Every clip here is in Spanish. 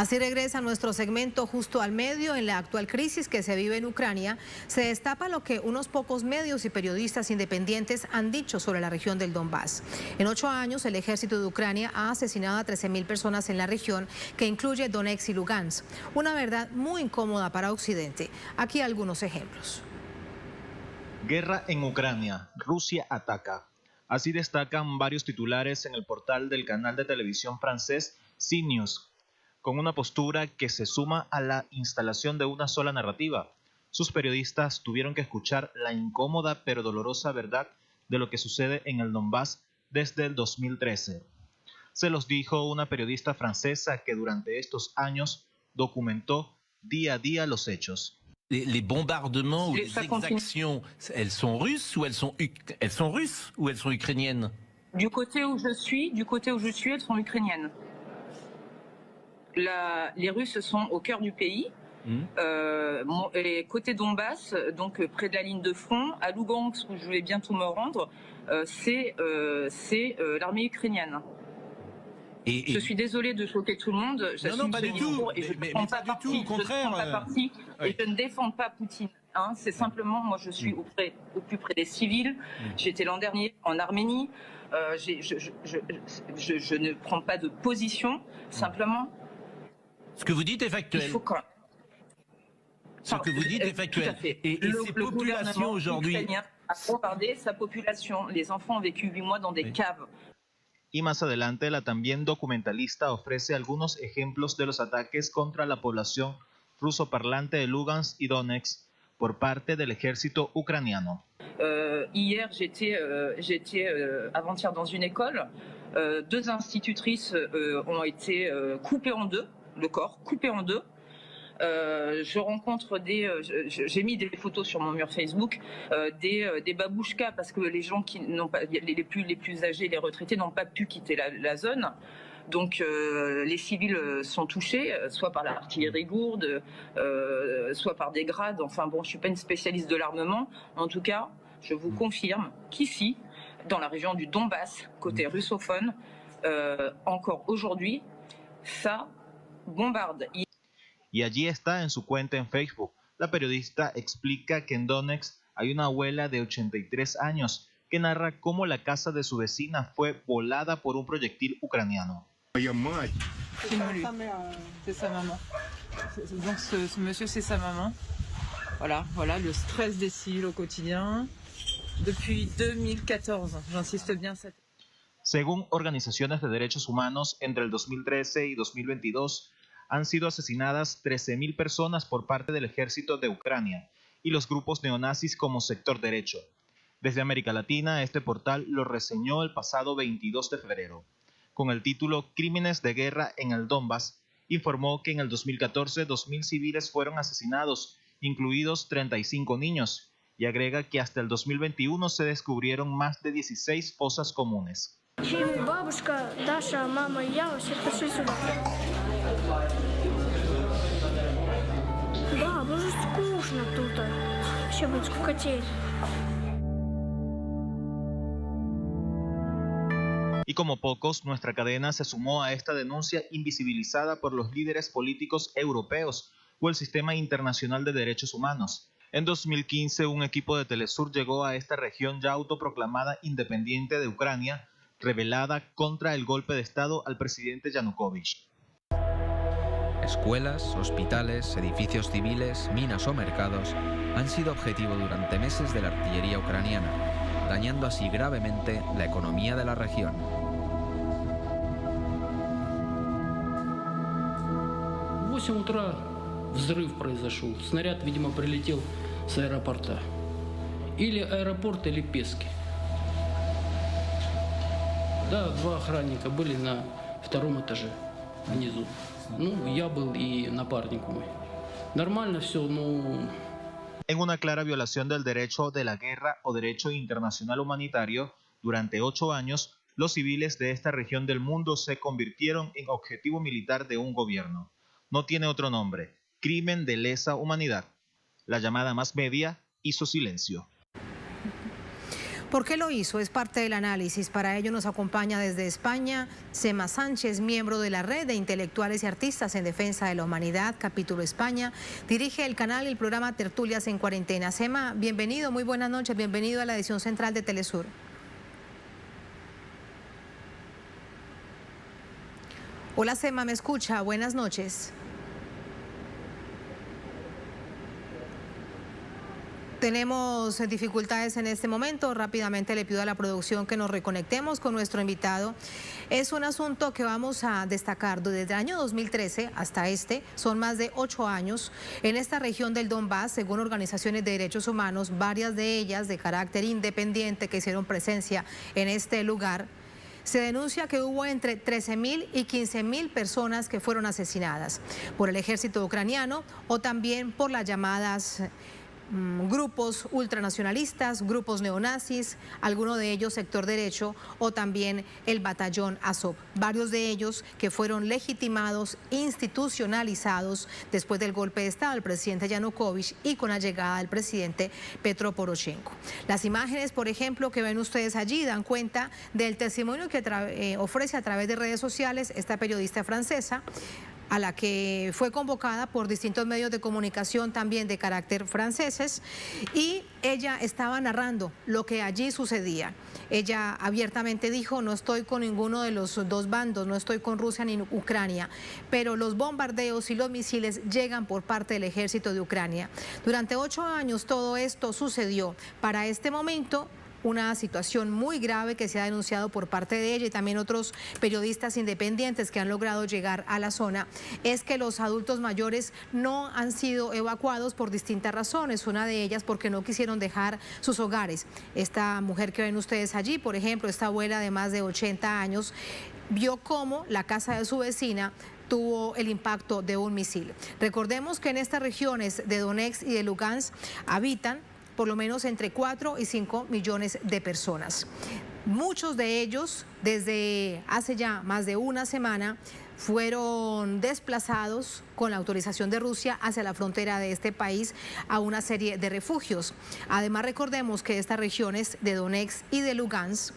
Así regresa nuestro segmento Justo al Medio. En la actual crisis que se vive en Ucrania, se destapa lo que unos pocos medios y periodistas independientes han dicho sobre la región del Donbass. En 8 años, el ejército de Ucrania ha asesinado a 13.000 personas en la región, que incluye Donetsk y Lugansk. Una verdad muy incómoda para Occidente. Aquí algunos ejemplos. Guerra en Ucrania. Rusia ataca. Así destacan varios titulares en el portal del canal de televisión francés CNews, con una postura que se suma a la instalación de una sola narrativa. Sus periodistas tuvieron que escuchar la incómoda pero dolorosa verdad de lo que sucede en el Donbass desde el 2013. Se los dijo una periodista francesa que durante estos años documentó día a día los hechos. Les bombardements ou les exactions, elles sont russes ou elles sont russes ou elles sont ukrainiennes? Du côté où je suis, elles sont ukrainiennes. Les Russes sont au cœur du pays. Et côté Donbass, donc près de la ligne de front, à Lugansk où je vais bientôt me rendre, c'est l'armée ukrainienne. Je suis désolée de choquer tout le monde. Non, pas du tout. Mais pas du tout, au contraire. Et je ne défends pas Poutine. Hein, c'est simplement, moi je suis au plus près des civils. J'étais l'an dernier en Arménie. Je ne prends pas de position, simplement. Ce que vous dites est factuel. Ce que vous dites est factuel. Et ces populations aujourd'hui a bombardé sa population. Les enfants ont vécu 8 mois dans des caves. Y más adelante, la también documentalista ofrece algunos ejemplos de los ataques contra la población rusoparlante de Lugansk y Donetsk por parte del ejército ucraniano. Hier, j'étais avant-hier dans une école. 2 institutrices ont été coupées en deux, le corps coupé en deux. Je rencontre j'ai mis des photos sur mon mur Facebook, des babouchkas, parce que les gens qui n'ont pas, les plus âgés, les retraités n'ont pas pu quitter la zone. Donc les civils sont touchés, soit par l'artillerie lourde, soit par des grades. Enfin bon, je suis pas une spécialiste de l'armement. En tout cas, je vous confirme qu'ici, dans la région du Donbass, côté russophone, encore aujourd'hui, ça bombarde. Y allí está en su cuenta en Facebook. La periodista explica que en Donetsk hay una abuela de 83 años que narra cómo la casa de su vecina fue volada por un proyectil ucraniano. C'est sa maman. Donc ce monsieur, c'est sa maman. Voilà le stress des civils au quotidien depuis 2014. J'insiste bien. Según organizaciones de derechos humanos, entre el 2013 y 2022 han sido asesinadas 13.000 personas por parte del ejército de Ucrania y los grupos neonazis como Sector Derecho. Desde América Latina, este portal lo reseñó el pasado 22 de febrero. Con el título Crímenes de guerra en el Donbass, informó que en el 2014 2.000 civiles fueron asesinados, incluidos 35 niños, y agrega que hasta el 2021 se descubrieron más de 16 fosas comunes. Бабушка, Даша, мама и я вообще пришли сюда. Да, было скучно тут. Вообще будет скукотень. Y como pocos, nuestra cadena se sumó a esta denuncia invisibilizada por los líderes políticos europeos o el sistema internacional de derechos humanos. En 2015, un equipo de Telesur llegó a esta región ya autoproclamada independiente de Ucrania, rebelada contra el golpe de Estado al presidente Yanukovych. Escuelas, hospitales, edificios civiles, minas o mercados han sido objetivo durante meses de la artillería ucraniana, dañando así gravemente la economía de la región. В 8 утра взрыв произошел. Снаряд, видимо, прилетел с аэропорта. Или аэропорт, или Пески. Да, 2 охранника были на 2-м этаже, внизу. Ну, я был и напарник мой. Нормально все, но... En una clara violación del derecho de la guerra o derecho internacional humanitario, durante 8 años, los civiles de esta región del mundo se convirtieron en objetivo militar de un gobierno. No tiene otro nombre: crimen de lesa humanidad. La llamada más media hizo silencio. ¿Por qué lo hizo? Es parte del análisis. Para ello nos acompaña desde España Sema Sánchez, miembro de la Red de Intelectuales y Artistas en Defensa de la Humanidad, capítulo España. Dirige el canal y el programa Tertulias en Cuarentena. Sema, bienvenido, muy buenas noches, bienvenido a la edición central de Telesur. Hola Sema, ¿me escucha? Buenas noches. Tenemos dificultades en este momento. Rápidamente le pido a la producción que nos reconectemos con nuestro invitado. Es un asunto que vamos a destacar. Desde el año 2013 hasta son más de 8 años. En esta región del Donbass, según organizaciones de derechos humanos, varias de ellas de carácter independiente que hicieron presencia en este lugar, se denuncia que hubo entre 13.000 y 15.000 personas que fueron asesinadas por el ejército ucraniano o también por las llamadas grupos ultranacionalistas, grupos neonazis, alguno de ellos sector derecho o también el batallón Azov. Varios de ellos que fueron legitimados, institucionalizados después del golpe de Estado del presidente Yanukovych y con la llegada del presidente Petro Poroshenko. Las imágenes, por ejemplo, que ven ustedes allí dan cuenta del testimonio que ofrece a través de redes sociales esta periodista francesa, a la que fue convocada por distintos medios de comunicación también de carácter franceses, y ella estaba narrando lo que allí sucedía. Ella abiertamente dijo: no estoy con ninguno de los dos bandos, no estoy con Rusia ni Ucrania, pero los bombardeos y los misiles llegan por parte del ejército de Ucrania. Durante 8 años todo esto sucedió. Para este momento, una situación muy grave que se ha denunciado por parte de ella y también otros periodistas independientes que han logrado llegar a la zona, es que los adultos mayores no han sido evacuados por distintas razones. Una de ellas porque no quisieron dejar sus hogares. Esta mujer que ven ustedes allí, por ejemplo, esta abuela de más de 80 años, vio cómo la casa de su vecina tuvo el impacto de un misil. Recordemos que en estas regiones de Donetsk y de Lugansk habitan por lo menos entre 4 y 5 millones de personas. Muchos de ellos, desde hace ya más de una semana, fueron desplazados con la autorización de Rusia hacia la frontera de este país a una serie de refugios. Además, recordemos que estas regiones de Donetsk y de Lugansk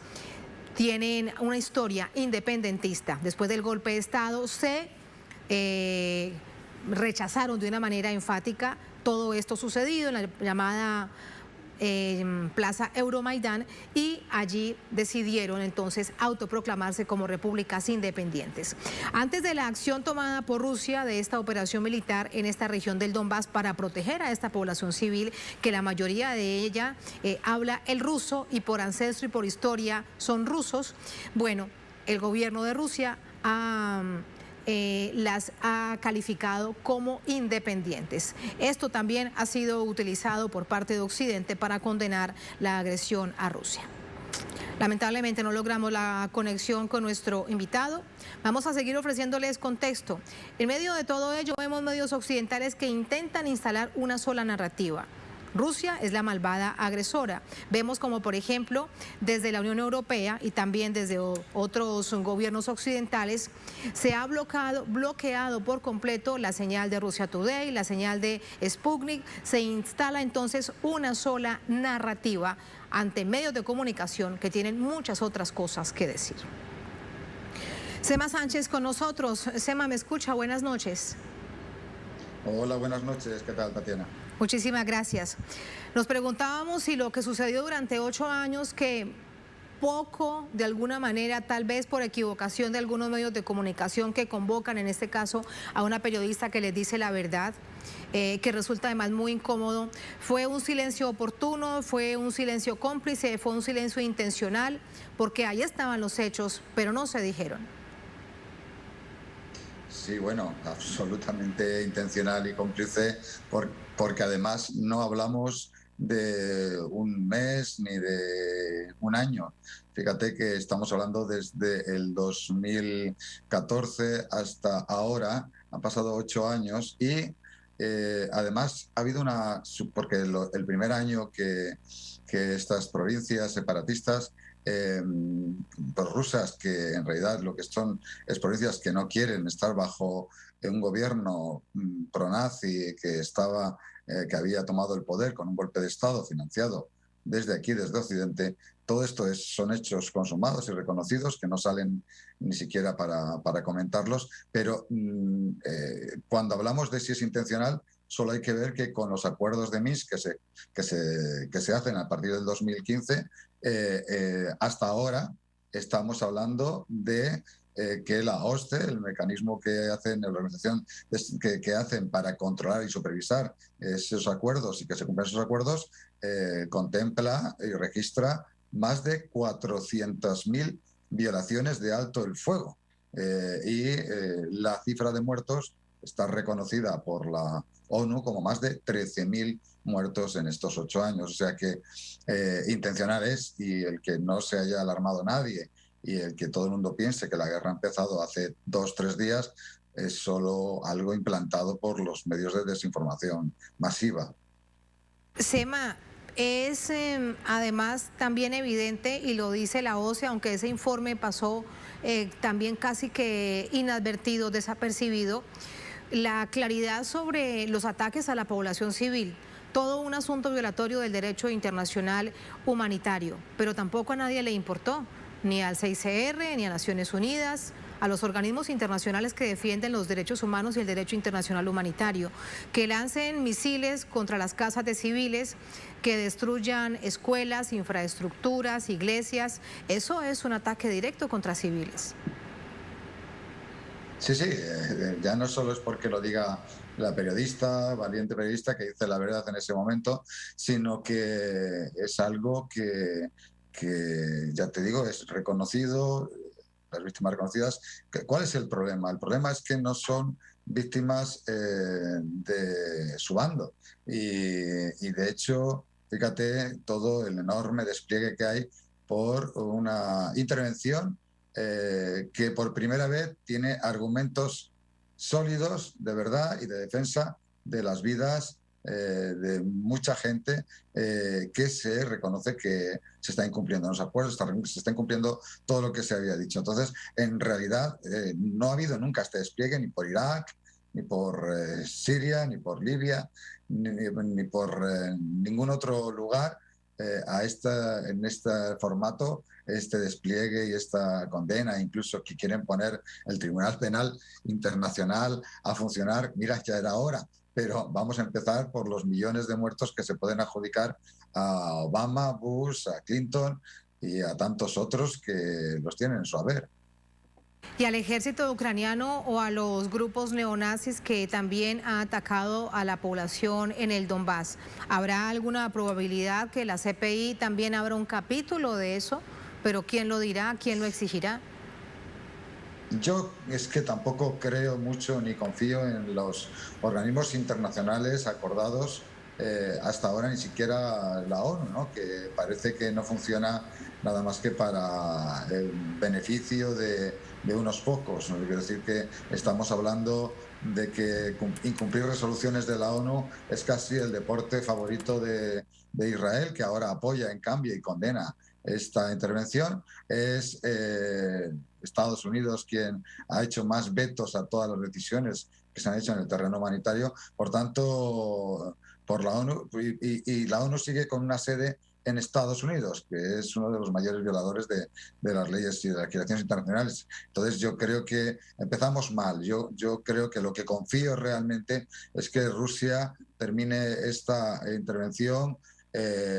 tienen una historia independentista. Después del golpe de Estado se rechazaron de una manera enfática todo esto sucedido en la llamada Plaza Euromaidán, y allí decidieron entonces autoproclamarse como repúblicas independientes. Antes de la acción tomada por Rusia de esta operación militar en esta región del Donbass para proteger a esta población civil, que la mayoría de ella habla el ruso y por ancestro y por historia son rusos, bueno, el gobierno de Rusia las ha calificado como independientes. Esto también ha sido utilizado por parte de Occidente para condenar la agresión a Rusia. Lamentablemente no logramos la conexión con nuestro invitado. Vamos a seguir ofreciéndoles contexto. En medio de todo ello vemos medios occidentales que intentan instalar una sola narrativa. Rusia es la malvada agresora. Vemos como, por ejemplo, desde la Unión Europea y también desde otros gobiernos occidentales se ha bloqueado por completo la señal de Russia Today, la señal de Sputnik. Se instala entonces una sola narrativa ante medios de comunicación que tienen muchas otras cosas que decir. Sema Sánchez con nosotros. Sema, ¿me escucha? Buenas noches. Hola, buenas noches. ¿Qué tal, Tatiana? Muchísimas gracias. Nos preguntábamos si lo que sucedió durante 8 años, que poco, de alguna manera, tal vez por equivocación de algunos medios de comunicación que convocan, en este caso, a una periodista que les dice la verdad, que resulta además muy incómodo, fue un silencio oportuno, fue un silencio cómplice, fue un silencio intencional, porque ahí estaban los hechos, pero no se dijeron. Sí, bueno, absolutamente intencional y cómplice, porque además no hablamos de un mes ni de un año. Fíjate que estamos hablando desde el 2014 hasta ahora, han pasado 8 años y además ha habido porque el primer año que estas provincias separatistas prorrusas, que en realidad lo que son es provincias que no quieren estar bajo un gobierno pronazi que había tomado el poder con un golpe de Estado financiado desde aquí, desde Occidente. Todo esto son hechos consumados y reconocidos que no salen ni siquiera para comentarlos, pero cuando hablamos de si es intencional, solo hay que ver que con los acuerdos de Minsk que se hacen a partir del 2015, hasta ahora estamos hablando de que la OSCE, el mecanismo que hacen, la organización que hacen para controlar y supervisar esos acuerdos y que se cumplan esos acuerdos, contempla y registra más de 400.000 violaciones de alto el fuego. La cifra de muertos está reconocida por la ONU como más de 13.000 muertos en estos 8 años. O sea que intencional es, y el que no se haya alarmado nadie y el que todo el mundo piense que la guerra ha empezado hace 2-3 días es solo algo implantado por los medios de desinformación masiva. Sema, es además también evidente, y lo dice la OCE, aunque ese informe pasó también casi que inadvertido, desapercibido, la claridad sobre los ataques a la población civil. Todo un asunto violatorio del derecho internacional humanitario, pero tampoco a nadie le importó, ni al CICR, ni a Naciones Unidas, a los organismos internacionales que defienden los derechos humanos y el derecho internacional humanitario, que lancen misiles contra las casas de civiles, que destruyan escuelas, infraestructuras, iglesias. Eso es un ataque directo contra civiles. Sí, ya no solo es porque lo diga la periodista, valiente periodista que dice la verdad en ese momento, sino que es algo que ya te digo, es reconocido, las víctimas reconocidas. ¿Cuál es el problema? El problema es que no son víctimas de su bando. Y de hecho, fíjate todo el enorme despliegue que hay por una intervención que por primera vez tiene argumentos sólidos de verdad y de defensa de las vidas de mucha gente, que se reconoce que se está incumpliendo los acuerdos, se está incumpliendo todo lo que se había dicho. Entonces, en realidad, no ha habido nunca este despliegue ni por Irak, ni por Siria, ni por Libia, ni por ningún otro lugar en este formato, este despliegue y esta condena, incluso que quieren poner el Tribunal Penal Internacional a funcionar. Mira, ya era hora, pero vamos a empezar por los millones de muertos que se pueden adjudicar a Obama, Bush, a Clinton y a tantos otros que los tienen en su haber. ¿Y al ejército ucraniano o a los grupos neonazis que también han atacado a la población en el Donbass? ¿Habrá alguna probabilidad que la CPI también abra un capítulo de eso? ¿Pero quién lo dirá? ¿Quién lo exigirá? Yo es que tampoco creo mucho ni confío en los organismos internacionales acordados hasta ahora, ni siquiera la ONU, ¿no? Que parece que no funciona nada más que para el beneficio de unos pocos. ¿No? Quiero decir que estamos hablando de que incumplir resoluciones de la ONU es casi el deporte favorito de Israel, que ahora apoya en cambio y condena esta intervención. Es Estados Unidos quien ha hecho más vetos a todas las decisiones que se han hecho en el terreno humanitario. Por tanto, por la ONU, y la ONU sigue con una sede en Estados Unidos, que es uno de los mayores violadores de las leyes y de las legislaciones internacionales. Entonces yo creo que empezamos mal. Yo creo que lo que confío realmente es que Rusia termine esta intervención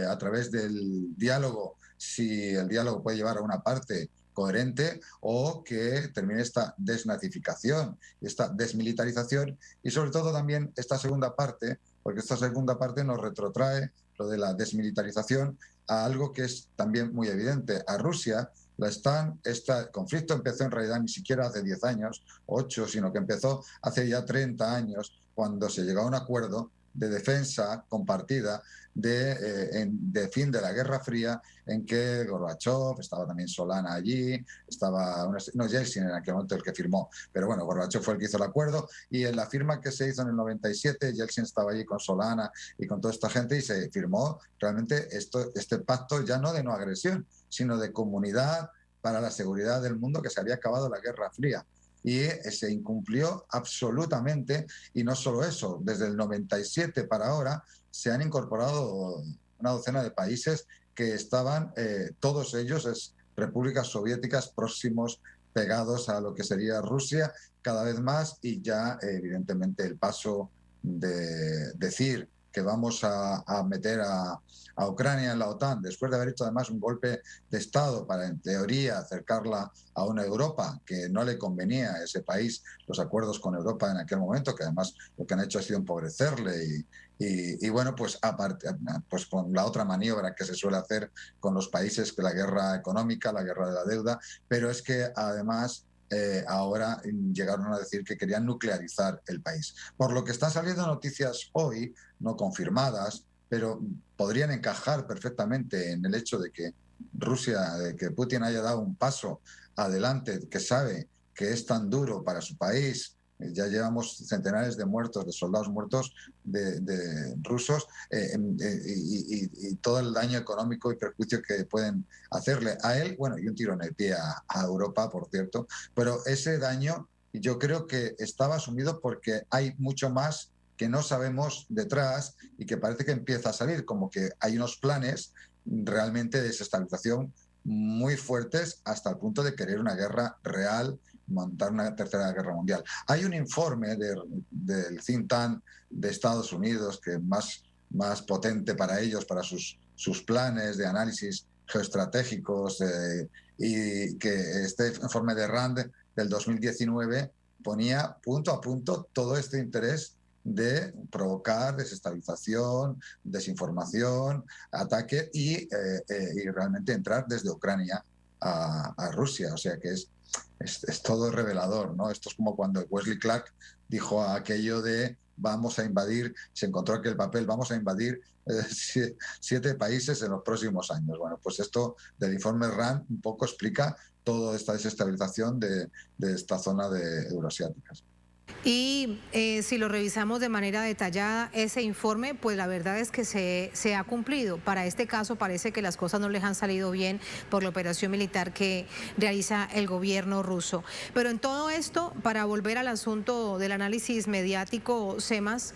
a través del diálogo, si el diálogo puede llevar a una parte coherente, o que termine esta desnazificación, esta desmilitarización y sobre todo también esta segunda parte, porque esta segunda parte nos retrotrae lo de la desmilitarización a algo que es también muy evidente. A Rusia este conflicto empezó en realidad ni siquiera hace 10 años, 8, sino que empezó hace ya 30 años, cuando se llegó a un acuerdo de defensa compartida de fin de la Guerra Fría, en que Gorbachev, estaba también Solana allí, Yeltsin en aquel momento el que firmó, pero bueno, Gorbachev fue el que hizo el acuerdo, y en la firma que se hizo en el 97, Yeltsin estaba allí con Solana y con toda esta gente, y se firmó realmente este pacto ya no de no agresión, sino de comunidad para la seguridad del mundo, que se había acabado la Guerra Fría. Y se incumplió absolutamente, y no solo eso, desde el 97 para ahora se han incorporado una docena de países que estaban, todos ellos repúblicas soviéticas próximos, pegados a lo que sería Rusia cada vez más, y ya evidentemente el paso de decir que vamos a meter a Ucrania en la OTAN, después de haber hecho además un golpe de Estado para, en teoría, acercarla a una Europa que no le convenía a ese país, los acuerdos con Europa en aquel momento, que además lo que han hecho ha sido empobrecerle y bueno, pues, pues con la otra maniobra que se suele hacer con los países, que la guerra económica, la guerra de la deuda, pero es que además ahora llegaron a decir que querían nuclearizar el país. Por lo que están saliendo noticias hoy, no confirmadas, pero podrían encajar perfectamente en el hecho de que Rusia, de que Putin haya dado un paso adelante, que sabe que es tan duro para su país. Ya llevamos centenares de muertos, de soldados muertos de rusos, y todo el daño económico y perjuicio que pueden hacerle a él, bueno, y un tiro en el pie a Europa, por cierto, pero ese daño yo creo que estaba asumido porque hay mucho más que no sabemos detrás y que parece que empieza a salir, como que hay unos planes realmente de desestabilización muy fuertes hasta el punto de querer una guerra real, montar una tercera guerra mundial. Hay un informe del think tank de Estados Unidos que es más potente para ellos, para sus planes de análisis geoestratégicos, y que este informe de RAND del 2019 ponía punto a punto todo este interés de provocar desestabilización, desinformación, ataque y realmente entrar desde Ucrania a Rusia. O sea que es todo revelador, ¿no? Esto es como cuando Wesley Clark dijo aquello de vamos a invadir, se encontró que el papel, vamos a invadir 7 países en los próximos años. Bueno, pues esto del informe RAND un poco explica toda esta desestabilización de esta zona de euroasiáticas. Y si lo revisamos de manera detallada, ese informe, pues la verdad es que se ha cumplido. Para este caso parece que las cosas no les han salido bien por la operación militar que realiza el gobierno ruso. Pero en todo esto, para volver al asunto del análisis mediático, Semas,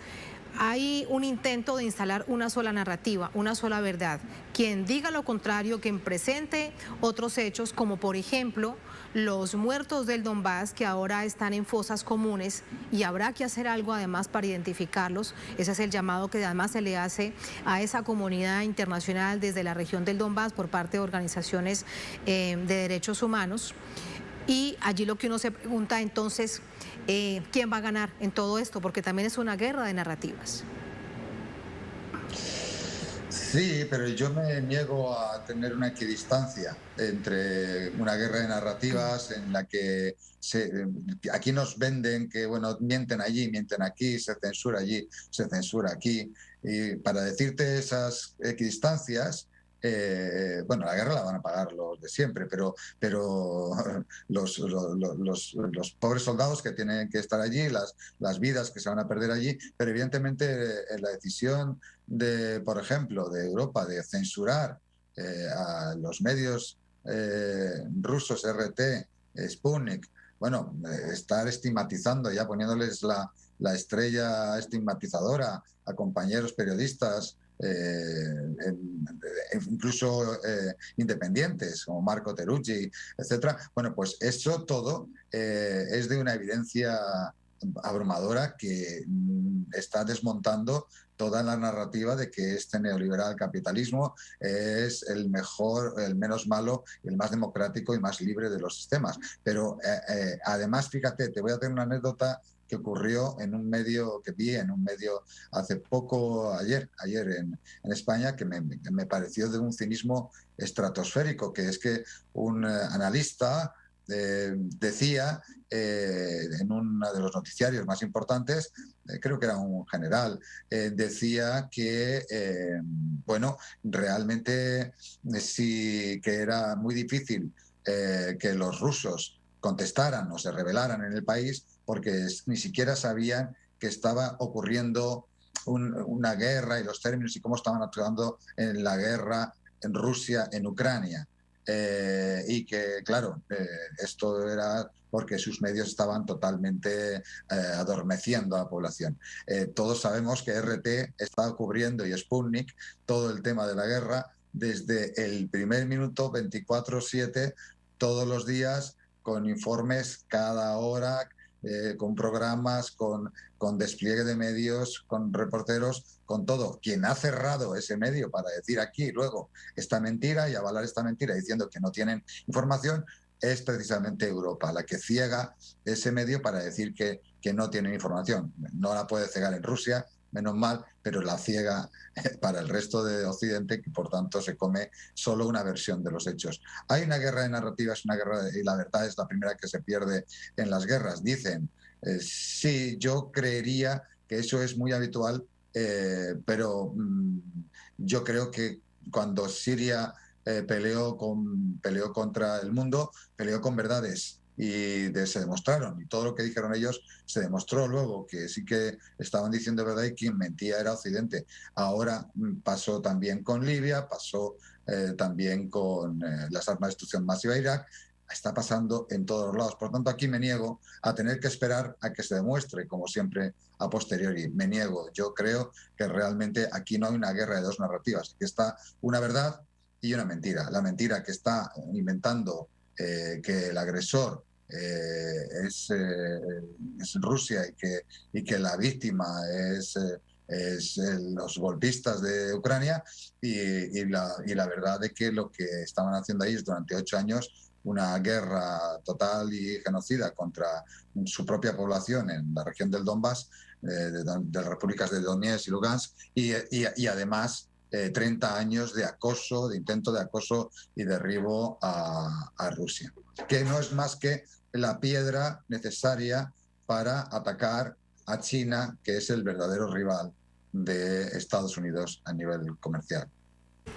hay un intento de instalar una sola narrativa, una sola verdad. Quien diga lo contrario, quien presente otros hechos, como por ejemplo los muertos del Donbass, que ahora están en fosas comunes y habrá que hacer algo además para identificarlos. Ese es el llamado que además se le hace a esa comunidad internacional desde la región del Donbass por parte de organizaciones de derechos humanos. Y allí lo que uno se pregunta entonces, ¿quién va a ganar en todo esto? Porque también es una guerra de narrativas. Sí, pero yo me niego a tener una equidistancia entre una guerra de narrativas en la que aquí nos venden que, bueno, mienten allí, mienten aquí, se censura allí, se censura aquí. Y para decirte esas equidistancias, bueno, la guerra la van a pagar los de siempre, pero los pobres soldados que tienen que estar allí, las vidas que se van a perder allí, pero evidentemente la decisión de, por ejemplo, de Europa de censurar a los medios rusos, RT, Sputnik, bueno, estar estigmatizando, ya poniéndoles la estrella estigmatizadora a compañeros periodistas, incluso independientes como Marco Teruggi, etcétera. Bueno, pues eso todo es de una evidencia abrumadora que está desmontando toda la narrativa de que este neoliberal capitalismo es el mejor, el menos malo, el más democrático y más libre de los sistemas. Pero además, fíjate, te voy a tener una anécdota que ocurrió en un medio, que vi en un medio hace poco, ayer en España, que me pareció de un cinismo estratosférico, que es que un analista decía en uno de los noticiarios más importantes, creo que era un general, decía que, bueno, realmente sí que era muy difícil que los rusos contestaran o se rebelaran en el país porque ni siquiera sabían que estaba ocurriendo una guerra y los términos y cómo estaban actuando en la guerra en Rusia, en Ucrania. y que, claro, esto era porque sus medios estaban totalmente adormeciendo a la población. Todos sabemos que RT está cubriendo, y Sputnik, todo el tema de la guerra desde el primer minuto, 24/7, todos los días, con informes cada hora, con programas, con despliegue de medios, con reporteros, con todo. Quien ha cerrado ese medio para decir aquí luego esta mentira y avalar esta mentira diciendo que no tienen información es precisamente Europa, la que ciega ese medio para decir que no tienen información. No la puede cegar en Rusia, menos mal, pero la ciega para el resto de Occidente, que por tanto se come solo una versión de los hechos. Hay una guerra de narrativas, y la verdad es la primera que se pierde en las guerras. Dicen, sí, yo creería que eso es muy habitual, pero yo creo que cuando Siria peleó contra el mundo, peleó con verdades. Y se demostraron, y todo lo que dijeron ellos se demostró luego que sí que estaban diciendo verdad y quien mentía era Occidente. Ahora pasó también con Libia, pasó también con las armas de destrucción masiva de Irak, está pasando en todos los lados. Por tanto, aquí me niego a tener que esperar a que se demuestre, como siempre, a posteriori. Me niego. Yo creo que realmente aquí no hay una guerra de dos narrativas, aquí está una verdad y una mentira. La mentira que está inventando que el agresor es Rusia y que la víctima es los golpistas de Ucrania y la verdad de que lo que estaban haciendo ahí es durante 8 años una guerra total y genocida contra su propia población en la región del Donbass, de las repúblicas de Donetsk y Lugansk, y además 30 años de acoso, de intento de acoso y derribo a Rusia, que no es más que la piedra necesaria para atacar a China, que es el verdadero rival de Estados Unidos a nivel comercial.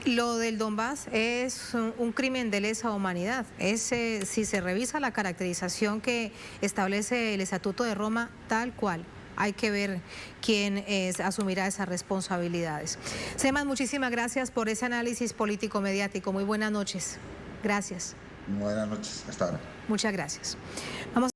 Lo del Donbass es un crimen de lesa humanidad. Si se revisa la caracterización que establece el Estatuto de Roma, tal cual. Hay que ver quién asumirá esas responsabilidades. Seman, muchísimas gracias por ese análisis político-mediático. Muy buenas noches. Gracias. Buenas noches. Hasta ahora. Muchas gracias. Vamos